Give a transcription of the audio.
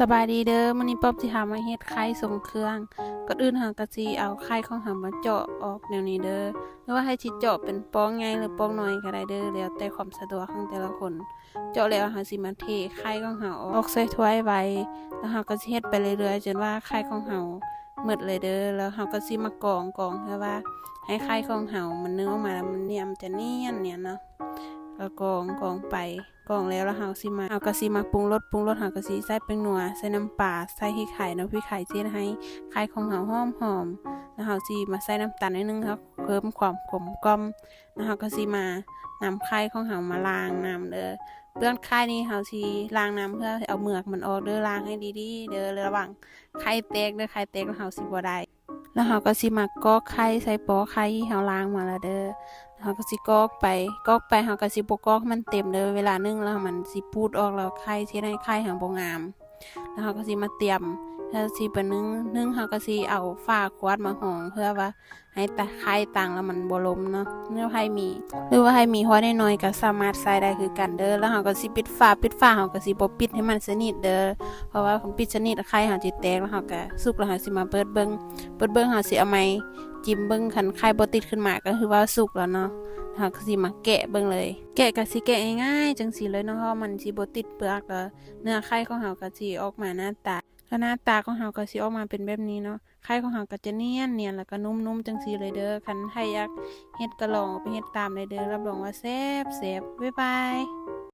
สบายดีเด้อมื้อนี้ป๊อบสิหามาเฮ็ดไข่ทรงเครื่องก่อนอื่นเฮาก็สิเอาไข่ของเฮามาเจาะออกแนวนี้เด้อหรือว่าให้สิเจาะเป็นปองใหญ่หรือปองน้อยก็ได้เด้อแล้วแต่ความสะดวกของแต่ละคนเจาะแล้วเฮาสิมาเทไข่ของเฮาออกใส่ถ้วยไว้แล้วเฮาก็สิเฮ็ดไปเรื่อยๆจนว่าไข่ของเฮาหมดเลยเด้อแล้วเฮาก็สิมากรองเพื่อว่าให้ไข่ของเฮามันนึงออกมาแล้วมันเนี่ยมันจะเนียนเนี่ยเนาะ ก็กรองไปกรองแล้วเฮาก็สิมาปรุงรสเฮาก็สิใส่แป้งนัวใส่น้ำปลาใส่พริกไข่เนาะพริกไข่สิให้ไข่ของเฮาหอมแล้วเฮาสิมาใส่น้ำตาลนิดนึงครับเพิ่มความกลมกล่อมแล้วเฮาก็สิมานำไข่ของเฮามาล้างน้ำเด้อเบื้องไข่นี้เฮาสิล้างน้ำเพื่อเอาเหมือกมันออกเด้อล้างให้ดีๆเด้อระวังไข่แตกเด้อไข่แตกแล้วเฮาสิบ่ได้แล้วเฮาก็สิมากรอกไข่ใส่ปอไข่ที่เฮาล้างมาแล้วเด้อ เฮาก็สิกรอกไปเฮาก็สิบ่กรอกมันเต็มเด้อเวลานึ่งแล้วมันสิปูดออกแล้วไข่สิได้ไข่หังบ่งามแล้วเฮาก็สิมาเตรียมแล้วสิไปนึ่งเฮาก็สิเอาฝาขวดมาห่อเพื่อว่าให้ตะไข่ต่างแล้วมันบ่ล้มเนาะหรือว่าให้มีหัวน้อยๆก็สามารถใส่ได้คือกันเด้อแล้วเฮาก็สิปิดฝาเฮาก็สิบ่ปิดให้มันสนิทเด้อเพราะว่าคันปิดสนิทไข่เฮาสิแตกแล้วเฮาก็สุกแล้วเฮาสิมาเปิดเบิ่งเฮาสิเอาไม้จิ้มเบิ่งคันไข่บ่ติดขึ้นมาก็คือว่าสุกแล้วเนาะ เฮาก็สิมาแกะเบิ่งเลยแกะก็สิแกะง่ายๆจังซี่เลยเนาะเพราะมันสิบ่ติดเปลือกแล้วเนื้อไข่ของเฮาก็สิออกมาหน้าตาแล้วหน้าตาของเฮาก็สิออกมาเป็นแบบนี้เนาะไข่ของเฮาก็จะเนียนแล้วก็นุ่มๆจังซี่เลยเด้อคันใครอยากเฮ็ดก็ลองเอาไปเฮ็ดตามเลยเด้อรับรองว่าแซ่บบ๊ายบาย